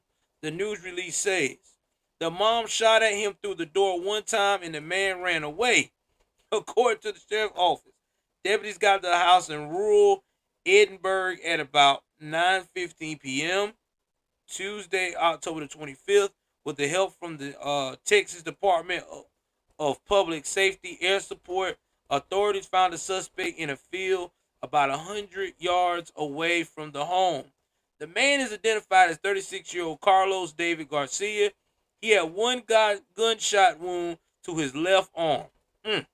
The news release says the mom shot at him through the door one time and the man ran away. According to the sheriff's office, deputies got to the house in rural Edinburgh at about 9:15 p.m. Tuesday, October the 25th, with the help from the Texas Department of Public Safety Air Support. Authorities found the suspect in a field about 100 yards away from the home. The man is identified as 36-year-old Carlos David Garcia. He had one gunshot wound to his left arm. That's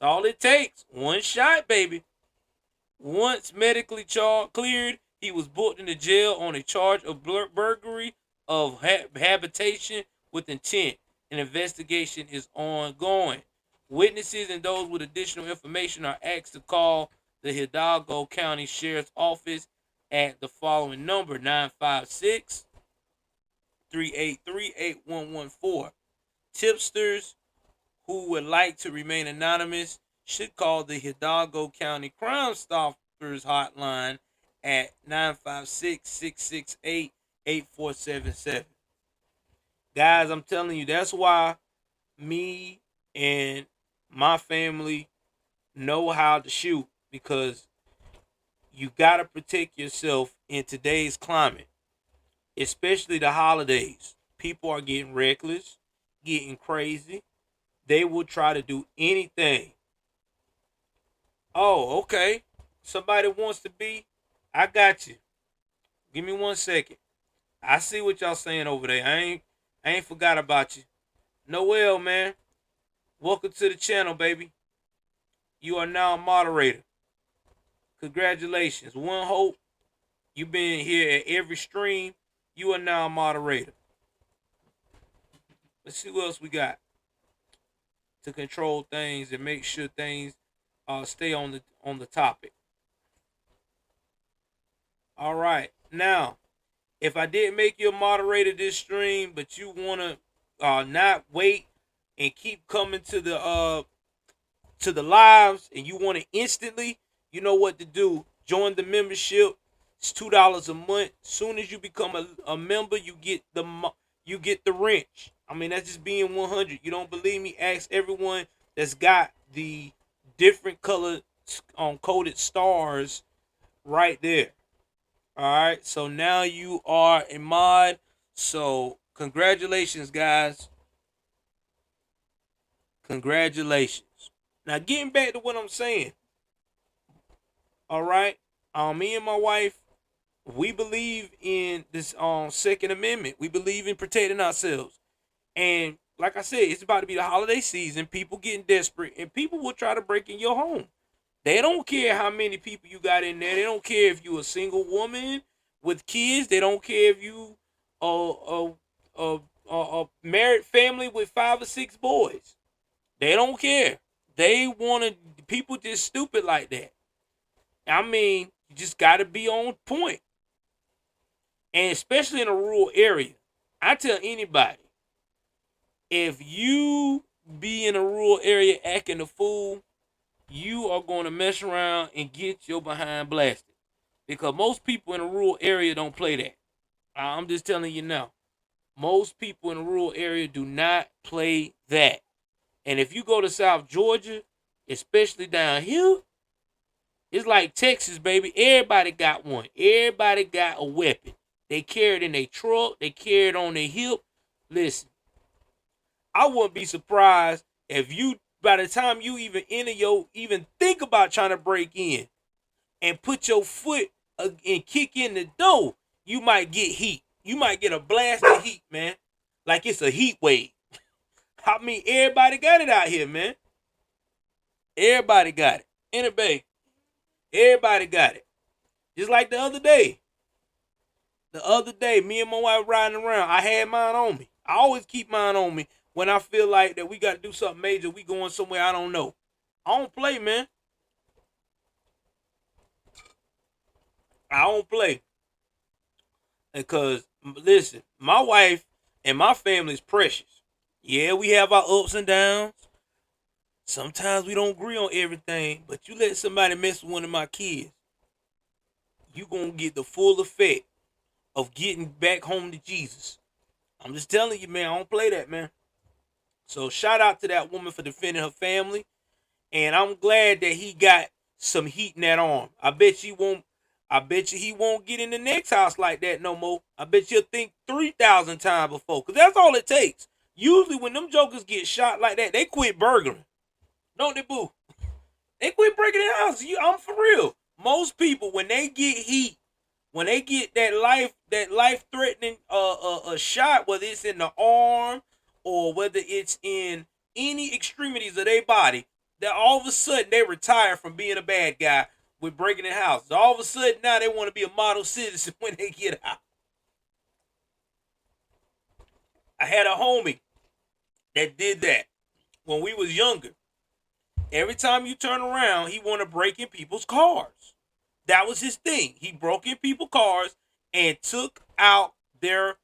all it takes. One shot, baby. Once medically cleared, he was booked into jail on a charge of burglary of habitation with intent. An investigation is ongoing. Witnesses and those with additional information are asked to call the Hidalgo County Sheriff's Office at the following number: 956-383-8114. Tipsters who would like to remain anonymous should call the Hidalgo County Crime Stoppers hotline at 956-668-8477. Guys, I'm telling you, that's why me and my family know how to shoot, because you got to protect yourself in today's climate, especially the holidays. People are getting reckless, getting crazy. They will try to do anything. Oh, okay. Somebody wants to be. I got you. Give me 1 second. I see what y'all saying over there. I ain't forgot about you. Noel, man. Welcome to the channel, baby. You are now a moderator. Congratulations. One Hope. You've been here at every stream. You are now a moderator. Let's see what else we got to control things and make sure things stay on the topic. All right. Now, if I didn't make you a moderator this stream, but you want to not wait and keep coming to the lives, and you want to instantly, you know what to do. Join the membership. It's $2 a month. Soon as you become a member, you get the wrench. I mean, that's just being 100. You don't believe me? Ask everyone that's got the different colored coded stars right there. All right. So now you are a mod. So congratulations, guys. Congratulations. Now getting back to what I'm saying. All right. Me and my wife, we believe in this Second Amendment. We believe in protecting ourselves. And like I said, it's about to be the holiday season. People getting desperate, and people will try to break in your home. They don't care how many people you got in there. They don't care if you a single woman with kids. They don't care if you a married family with 5 or 6 boys. They don't care. They want to. People just stupid like that. I mean, you just got to be on point. And especially in a rural area. I tell anybody, if you be in a rural area acting a fool, you are going to mess around and get your behind blasted. Because most people in a rural area don't play that. I'm just telling you now. Most people in a rural area do not play that. And if you go to South Georgia, especially down here, it's like Texas, baby. Everybody got one. Everybody got a weapon. They carry it in their truck. They carry it on their hip. Listen, I wouldn't be surprised if you, by the time you even think about trying to break in and put your foot and kick in the door, you might get heat. You might get a blast of heat, man. Like it's a heat wave. I mean, everybody got it out here, man. Everybody got it. In the Bay. Everybody got it. Just like the other day. The other day, me and my wife riding around. I had mine on me. I always keep mine on me when I feel like that we got to do something major. We going somewhere I don't know. I don't play, man. I don't play. Because, listen, my wife and my family is precious. Yeah, we have our ups and downs. Sometimes we don't agree on everything. But you let somebody mess with one of my kids, you going to get the full effect of getting back home to Jesus. I'm just telling you, man, I don't play that, man. So shout out to that woman for defending her family. And I'm glad that he got some heat in that arm. I bet you he won't get in the next house like that no more. I bet you'll think 3,000 times before. Because that's all it takes. Usually when them jokers get shot like that, they quit burglaring. Don't they, boo? They quit breaking in houses. I'm for real. Most people, when they get heat, when they get that life threatening a shot, whether it's in the arm or whether it's in any extremities of their body, that all of a sudden they retire from being a bad guy with breaking in houses. All of a sudden now they want to be a model citizen when they get out. I had a homie that did that when we was younger. Every time you turn around, he want to break in people's cars. That was his thing. He broke in people's cars and took out their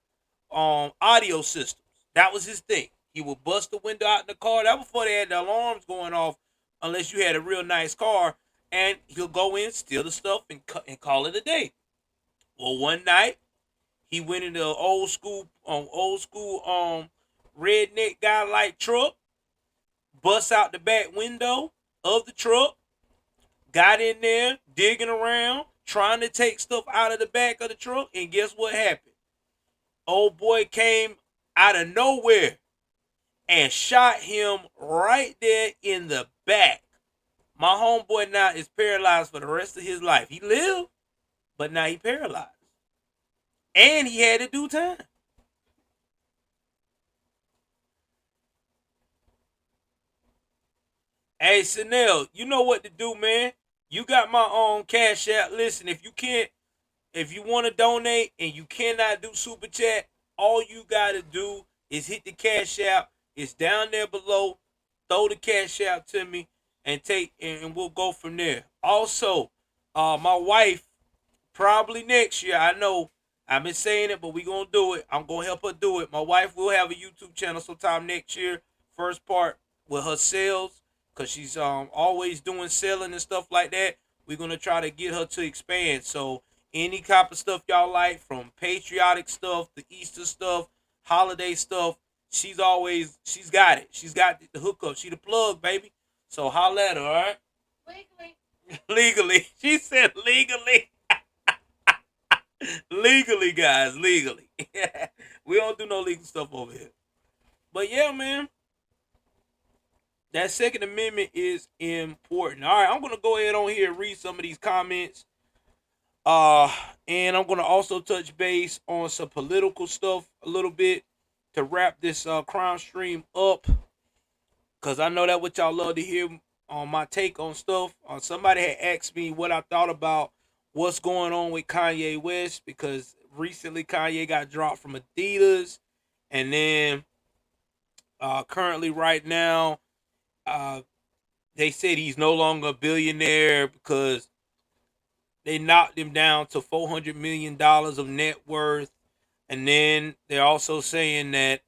audio systems. That was his thing. He would bust the window out in the car. That was before they had the alarms going off, unless you had a real nice car. And he'll go in, steal the stuff, and call it a day. Well, one night he went in the old school redneck guy like truck, bust out the back window of the truck, got in there digging around, trying to take stuff out of the back of the truck, and guess what happened? Old boy came out of nowhere and shot him right there in the back. My homeboy now is paralyzed for the rest of his life. He lived, but now he paralyzed. And he had to do time. Hey, Chanel, you know what to do, man. You got my own Cash App. Listen, if you want to donate and you cannot do Super Chat, all you got to do is hit the Cash App. It's down there below. Throw the Cash App to me and we'll go from there. Also, my wife, probably next year, I know I've been saying it, but we're going to do it. I'm going to help her do it. My wife will have a YouTube channel sometime next year. First part with her sales, because she's always doing selling and stuff like that. We're going to try to get her to expand. So any type of stuff y'all like, from patriotic stuff, the Easter stuff, holiday stuff, she's got it. She's got the hookup. She the plug, baby. So holla at her, all right? Legally. Legally. She said legally. Legally, guys. Legally. We don't do no legal stuff over here. But yeah, man. That Second Amendment is important. All right, I'm going to go ahead on here and read some of these comments. And I'm going to also touch base on some political stuff a little bit to wrap this crime stream up. Because I know that what y'all love to hear on my take on stuff. Somebody had asked me what I thought about what's going on with Kanye West, because recently Kanye got dropped from Adidas. And then currently right now, they said he's no longer a billionaire because they knocked him down to $400 million of net worth. And then they're also saying that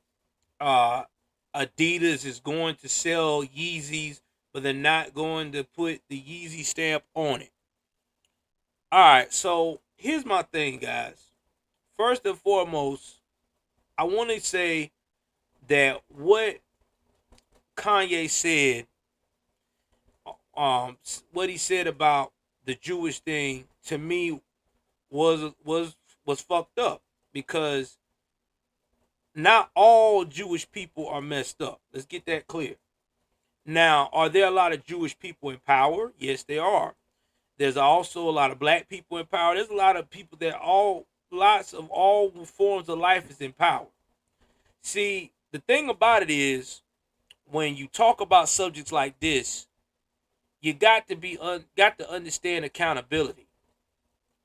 Adidas is going to sell Yeezys, but they're not going to put the Yeezy stamp on it. All right, so here's my thing, guys. First and foremost, I want to say that what Kanye said, what he said about the Jewish thing, to me was fucked up, because not all Jewish people are messed up. Let's get that clear. Now, are there a lot of Jewish people in power? Yes, there are. There's also a lot of black people in power. There's a lot of people that lots of all forms of life is in power. See, the thing about it is, when you talk about subjects like this, you got to understand accountability.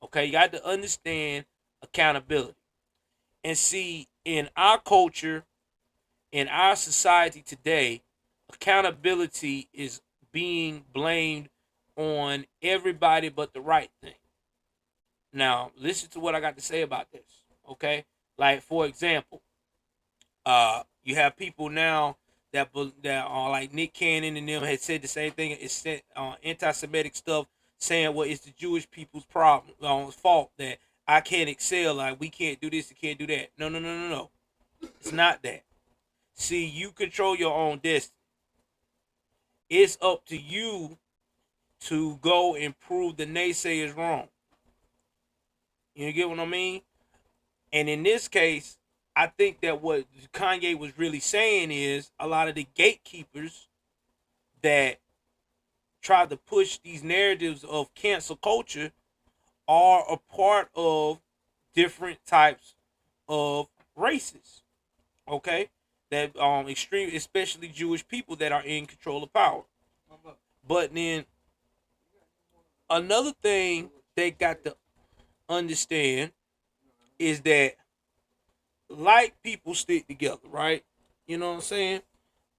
Okay, you got to understand accountability. And see, in our culture, in our society today, accountability is being blamed on everybody but the right thing. Now, listen to what I got to say about this. Okay, like for example, you have people now that are like Nick Cannon and them had said the same thing. It's said anti-Semitic stuff, saying, well, it's the Jewish people's problem, fault that I can't excel. Like we can't do this, and can't do that. No, no, no, no, no. It's not that. See, you control your own destiny. It's up to you to go and prove the naysayers wrong. You get what I mean? And in this case, I think that what Kanye was really saying is a lot of the gatekeepers that try to push these narratives of cancel culture are a part of different types of races. Okay? That extreme, especially Jewish people that are in control of power. But then another thing they got to understand is that like people stick together, right? You know what I'm saying?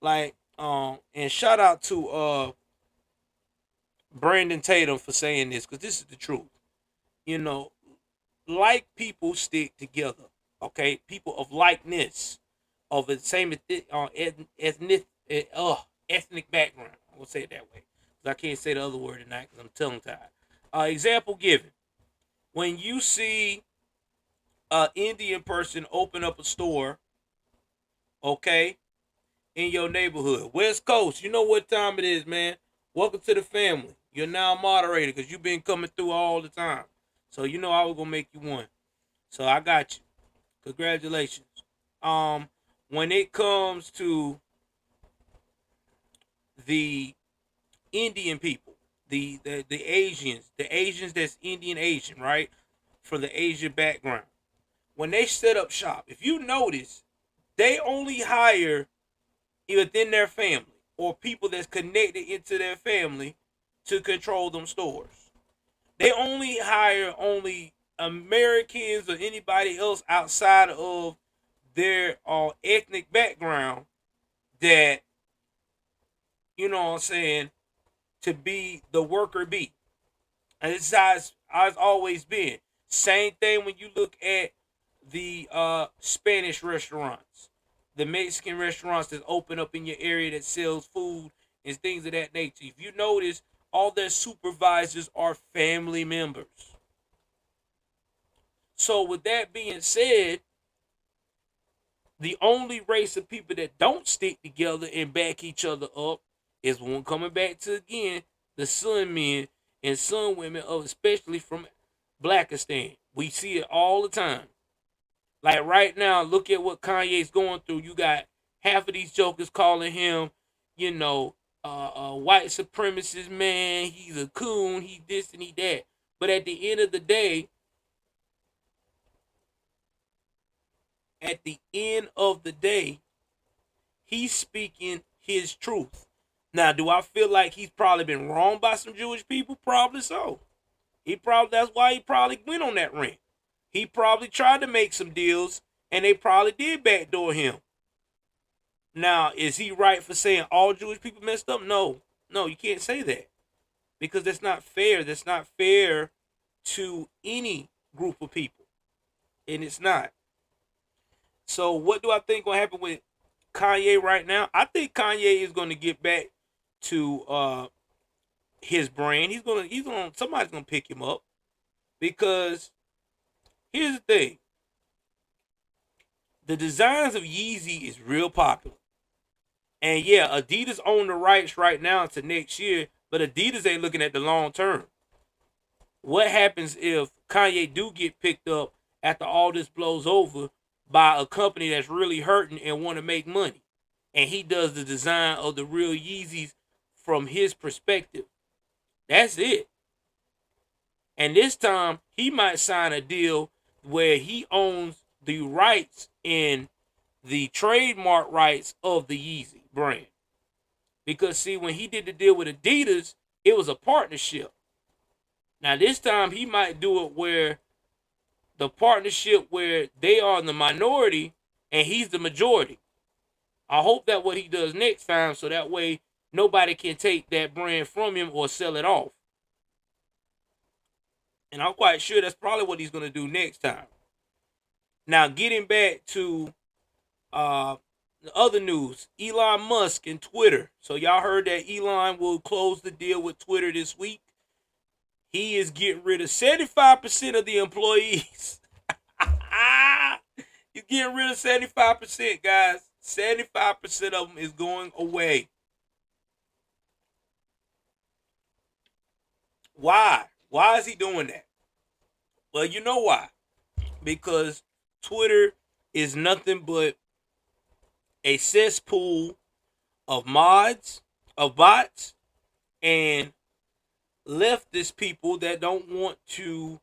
Like, and shout out to Brandon Tatum for saying this, because this is the truth. You know, like people stick together. Okay, people of likeness, of the same ethnic background. I'm gonna say it that way, because I can't say the other word tonight because I'm tongue tied. Example given: when you see an Indian person open up a store, okay, in your neighborhood, West Coast, you know what time it is, man. Welcome to the family. You're now a moderator because you've been coming through all the time. So you know I was gonna make you one. So I got you. Congratulations. When it comes to the Indian people, the Asians that's Indian Asian, right? For the Asian background. When they set up shop, if you notice, they only hire within their family or people that's connected into their family to control them stores. They only hire Americans or anybody else outside of their ethnic background that, you know what I'm saying, to be the worker bee. And this is how it's always been. Same thing when you look at the Spanish restaurants, the Mexican restaurants that open up in your area that sells food and things of that nature. If you notice, all their supervisors are family members. So with that being said, the only race of people that don't stick together and back each other up is one coming back to, again, the Sun men and Sun women, especially from Blackistan. We see it all the time. Like right now, look at what Kanye's going through. You got half of these jokers calling him, you know, a white supremacist man. He's a coon. He this and he that. But at the end of the day, he's speaking his truth. Now, do I feel like he's probably been wronged by some Jewish people? Probably so. That's why he probably went on that rant. He probably tried to make some deals, and they probably did backdoor him. Now, is he right for saying all Jewish people messed up? No, you can't say that, because that's not fair. That's not fair to any group of people, and it's not. So, what do I think will happen with Kanye right now? I think Kanye is going to get back to his brand. Somebody's gonna pick him up, because here's the thing: the designs of Yeezy is real popular, and yeah, Adidas own the rights right now until next year, but Adidas ain't looking at the long term. What happens if Kanye do get picked up after all this blows over by a company that's really hurting and want to make money, and he does the design of the real Yeezys from his perspective? That's it. And this time, he might sign a deal where he owns the rights and the trademark rights of the Yeezy brand. Because, see, when he did the deal with Adidas, It was a partnership. Now this time he might do it where the partnership where they are in the minority and he's the majority. I hope that what he does next time, so that way nobody can take that brand from him or sell it off. And I'm quite sure that's probably what he's going to do next time. Now, getting back to the other news, Elon Musk and Twitter. So y'all heard that Elon will close the deal with Twitter this week. He is getting rid of 75% of the employees. He's getting rid of 75%, guys. 75% of them is going away. Why? Why is he doing that? Well, you know why. Because Twitter is nothing but a cesspool of mods, of bots, and leftist people that don't want to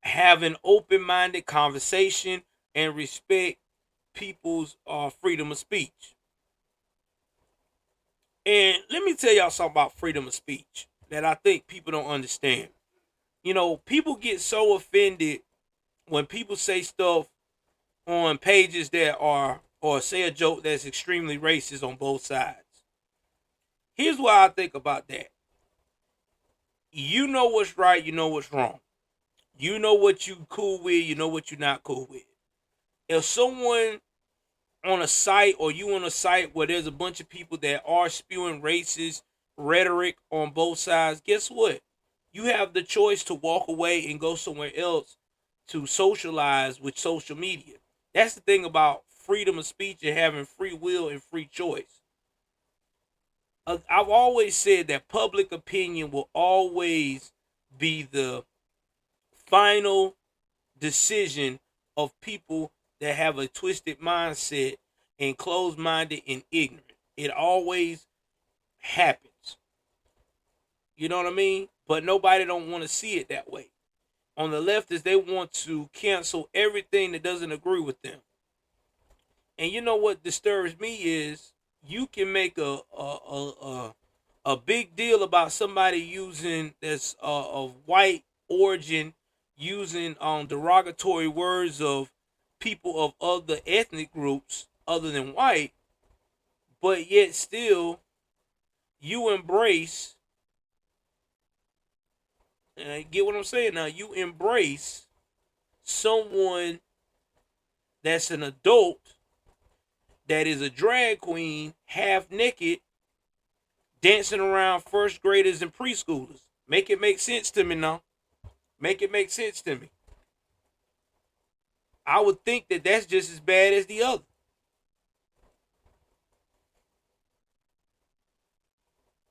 have an open-minded conversation and respect people's freedom of speech. And let me tell y'all something about freedom of speech that I think people don't understand. You know, people get so offended when people say stuff on pages that are, or say a joke that's extremely racist on both sides. Here's what I think about that. You know what's right, you know what's wrong. You know what you cool with, you know what you're not cool with. If someone on a site, or you on a site where there's a bunch of people that are spewing racist rhetoric on both sides, guess what? You have the choice to walk away and go somewhere else to socialize with social media. That's the thing about freedom of speech and having free will and free choice. I've always said that public opinion will always be the final decision of people that have a twisted mindset and closed-minded and ignorant. It always happens. You know what I mean? But nobody don't want to see it that way. On the left, is they want to cancel everything that doesn't agree with them. And you know what disturbs me is you can make a big deal about somebody using this of white origin, using derogatory words of people of other ethnic groups other than white, but yet still you embrace, and I get what I'm saying now, you embrace someone that's an adult that is a drag queen, half naked, dancing around first graders and preschoolers. Make it make sense to me now. Make it make sense to me. I would think that that's just as bad as the other.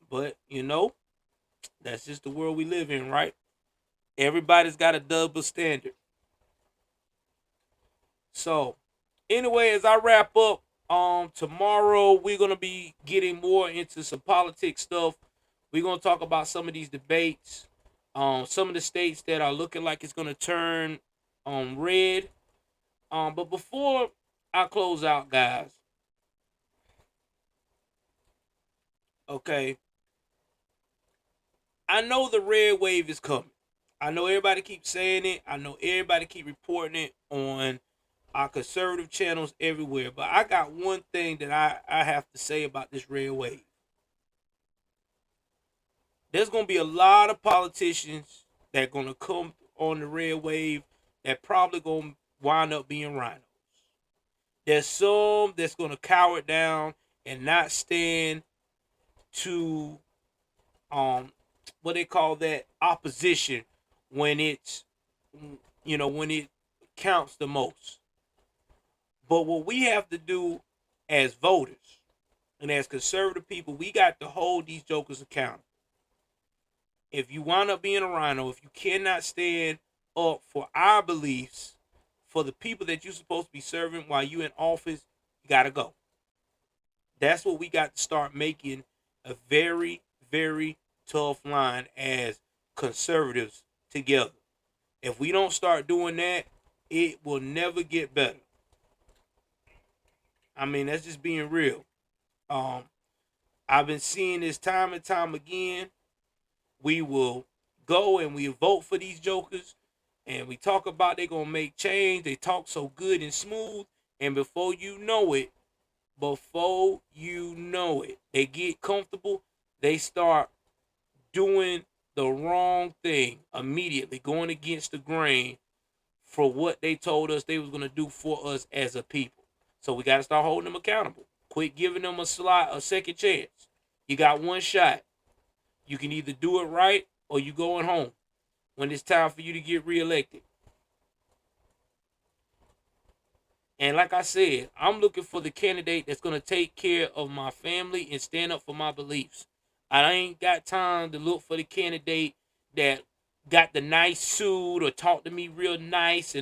But, you know, that's just the world we live in, right? Everybody's got a double standard. So, anyway, as I wrap up, tomorrow we're gonna be getting more into some politics stuff. We're gonna talk about some of these debates, some of the states that are looking like it's gonna turn red. But before I close out, guys, okay, I know the red wave is coming. I know everybody keeps saying it. I know everybody keep reporting it on our conservative channels everywhere. But I got one thing that I have to say about this red wave. There's going to be a lot of politicians that are going to come on the red wave that probably going to wind up being rhinos. There's some that's going to cower it down and not stand to what they call that opposition when it's, you know, when it counts the most. But what we have to do as voters and as conservative people, we got to hold these jokers accountable. If you wind up being a rhino, if you cannot stand up for our beliefs, for the people that you're supposed to be serving while you're in office, you got to go. That's what we got to start making a very, very tough line as conservatives together. If we don't start doing that, it will never get better. I mean, that's just being real. I've been seeing this time and time again. we will go and we vote for these jokers, and we talk about they're gonna make change. They talk so good and smooth, and before you know it, they get comfortable. They start doing the wrong thing immediately, going against the grain for what they told us they was gonna do for us as a people. So we gotta start holding them accountable. Quit giving them a second chance. You got one shot. You can either do it right or you going home when it's time for you to get reelected. And like I said, I'm looking for the candidate that's going to take care of my family and stand up for my beliefs. I ain't got time to look for the candidate that got the nice suit or talk to me real nice and